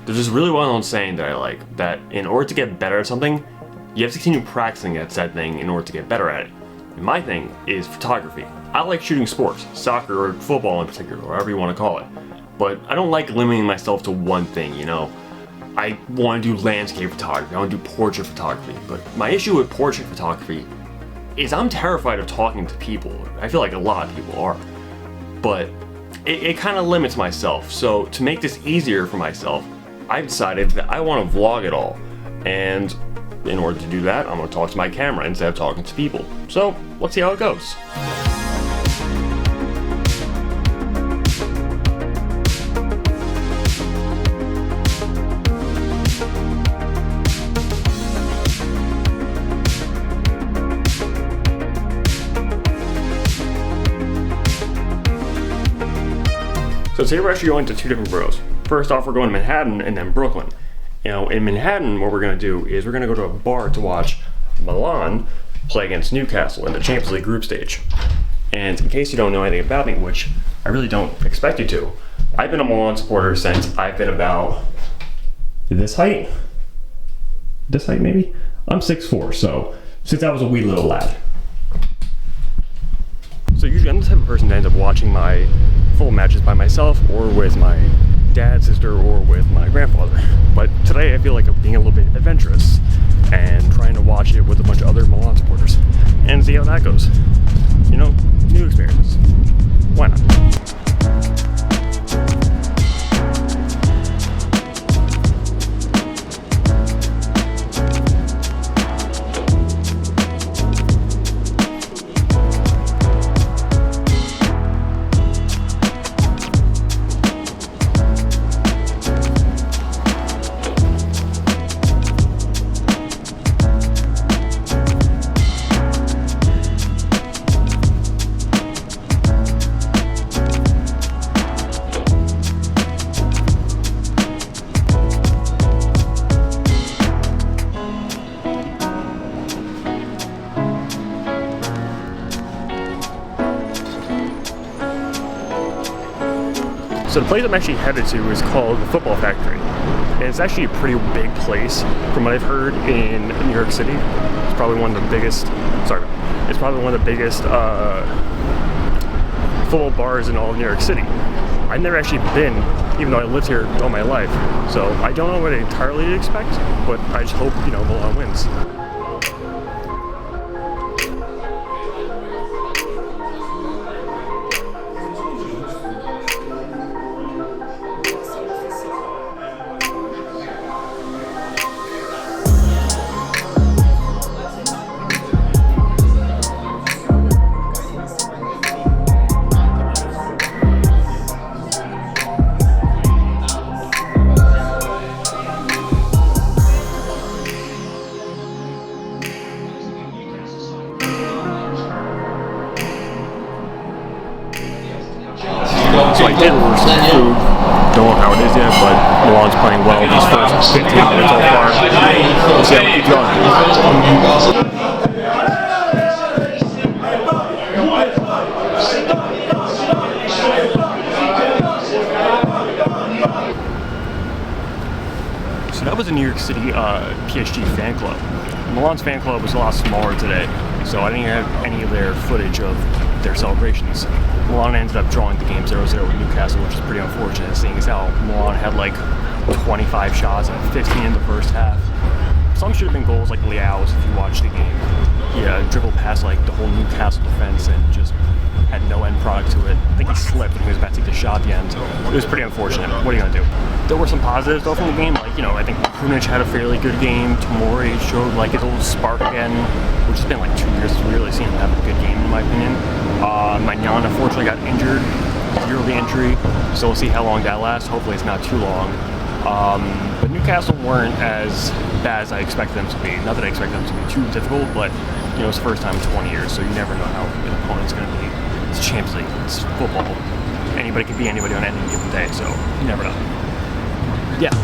There's this really well-known saying that I like, that in order to get better at something, you have to continue practicing at said thing in order to get better at it. And my thing is photography. I like shooting sports, soccer or football in particular, or whatever you want to call it. But I don't like limiting myself to one thing, you know. I want to do landscape photography, I want to do portrait photography. But my issue with portrait photography is I'm terrified of talking to people. I feel like a lot of people are. But it kind of limits myself. So to make this easier for myself, I've decided that I want to vlog it all. And in order to do that, I'm going to talk to my camera instead of talking to people. So let's see how it goes. So today we're actually going to two different boroughs. First off, we're going to Manhattan and then Brooklyn. You know, in Manhattan, what we're going to do is we're going to go to a bar to watch Milan play against Newcastle in the Champions League group stage. And in case you don't know anything about me, which I really don't expect you to, I've been a Milan supporter since I've been about this height maybe? I'm 6'4", so since I was a wee little lad. So usually I'm the type of person that ends up watching my full matches by myself or with my dad, sister, or with my grandfather. But today I feel like I'm being a little bit adventurous and trying to watch it with a bunch of other Milan supporters and see how that goes. You know, new experiences. Why not? So the place I'm actually headed to is called the Football Factory. And it's actually a pretty big place from what I've heard in New York City. It's probably one of the biggest, football bars in all of New York City. I've never actually been, even though I lived here all my life. So I don't know what I entirely expect, but I just hope, you know, Milan wins. So I did order some food. Don't know how it is yet, but Milan's playing well these first 15 minutes so far. We'll see how we keep going. So that was a New York City PSG fan club. Milan's fan club was a lot smaller today, so I didn't have any of their footage of their celebrations. Milan ended up drawing the game 0-0 with Newcastle, which is pretty unfortunate, seeing as how Milan had like 25 shots and 15 in the first half. Some should have been goals, like Leao's, if you watch the game. He dribbled past like the whole Newcastle defense and just had no end product to it. I think he slipped when he was about to take the shot at the end. It was pretty unfortunate. What are you gonna do? There were some positives though from the game, like, you know, I think Krunic had a fairly good game. Tomori showed like his old spark again, which has been like 2 years since we really seen him have a good game in my opinion. Magnan unfortunately got injured, yearly injury, so we'll see how long that lasts. Hopefully it's not too long. But Newcastle weren't as bad as I expected them to be. Not that I expect them to be too difficult, but you know, it's the first time in 20 years, so you never know how an opponent's going to be. It's Champions League, it's football. Anybody can be anybody on any given day, so you never know. Yeah.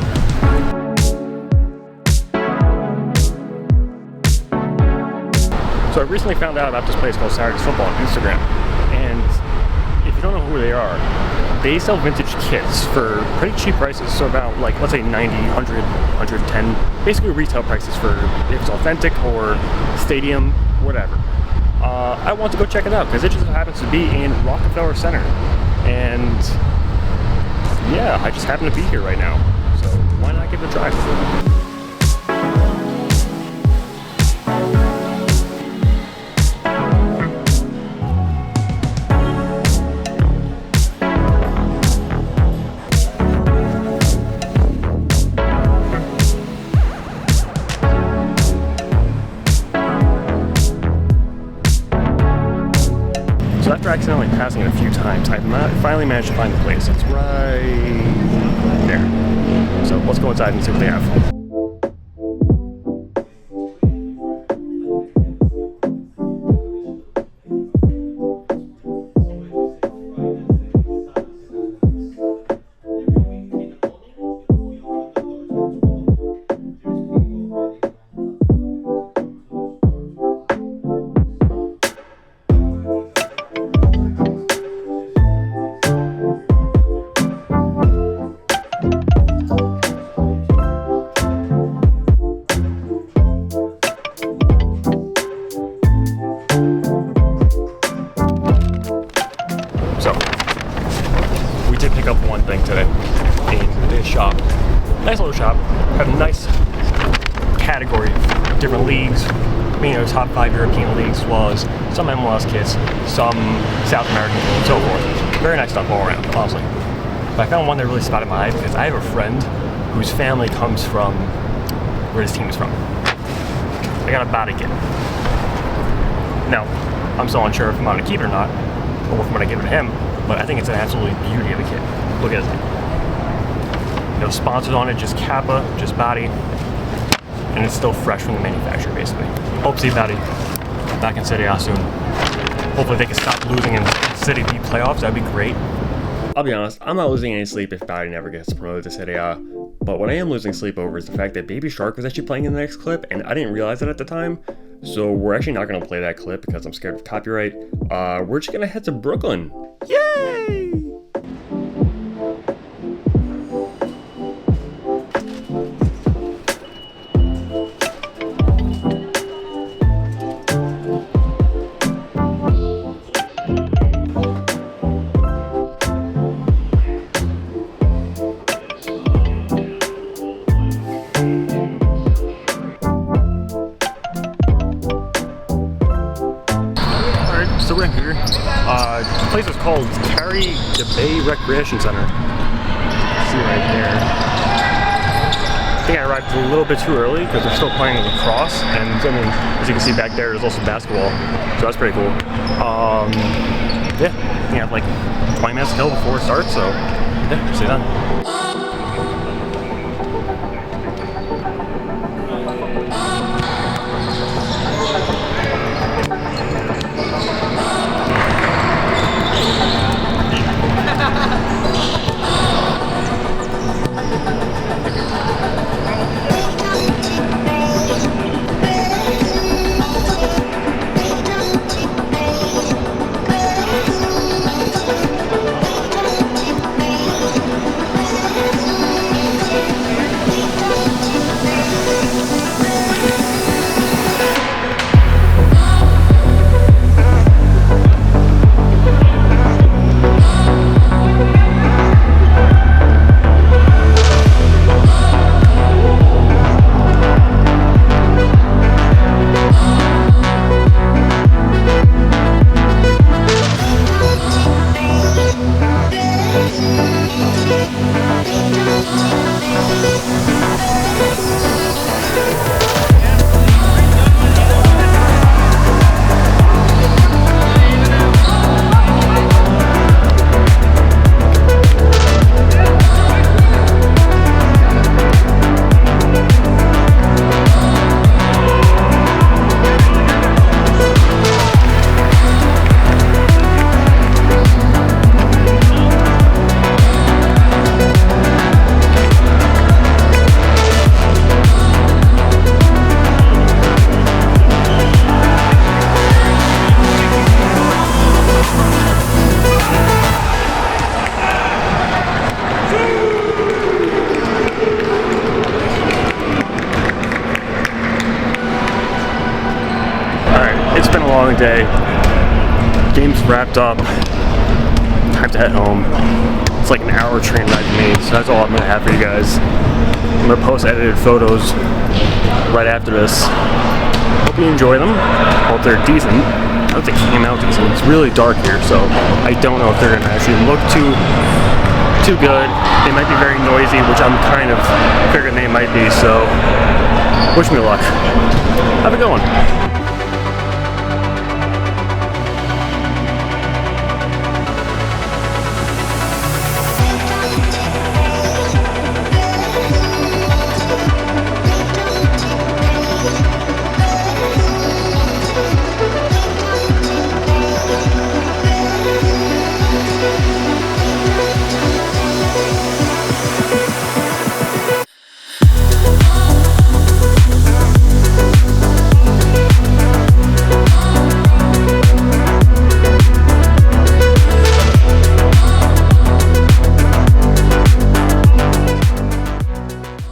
So I recently found out about this place called Saturday's Football on Instagram, and if you don't know who they are, they sell vintage kits for pretty cheap prices. So about, like, let's say 90, 100, 110, basically retail prices for if it's authentic or stadium, whatever. I want to go check it out because it just happens to be in Rockefeller Center. And yeah, I just happen to be here right now. So why not give it a try? So after accidentally passing it a few times, I finally managed to find the place. It's right there. So let's go inside and see what they have. So, we did pick up one thing today in this shop. Nice little shop. Have a nice category of different leagues. You know, top 5 European leagues, as well as some MLS kits, some South American, and so forth. Very nice stuff all around, honestly. But I found one that really spotted my eye because I have a friend whose family comes from where his team is from. I got a Body kit. Now, I'm still unsure if I'm going to keep it or not, or if I'm going to give it to him, but I think it's an absolutely beauty of a kit. Look at it. No sponsors on it, just Kappa, just Body, and it's still fresh from the manufacturer, basically. Hope to see Body back in Serie A soon. Hopefully they can stop losing in Serie B playoffs, that'd be great. I'll be honest, I'm not losing any sleep if Body never gets promoted to Serie A, but what I am losing sleep over is the fact that Baby Shark was actually playing in the next clip, and I didn't realize it at the time. So we're actually not going to play that clip because I'm scared of copyright. We're just going to head to Brooklyn. Yay! So we're in here. The place is called Carrie Bay Recreation Center. See right there. I think I arrived a little bit too early because they're still playing lacrosse, and as you can see back there, there's also basketball. So that's pretty cool. Yeah, I think I have like 20 minutes to kill before it starts. So yeah, see you then. long day. Game's wrapped up. Time to head home. It's like an hour train ride for me, so that's all I'm gonna have for you guys. I'm gonna post edited photos right after this. Hope you enjoy them. Hope they're decent. I hope they came out decent. It's really dark here, so I don't know if they're gonna actually look too good. They might be very noisy, which I'm kind of figuring they might be, so wish me luck. Have a good one.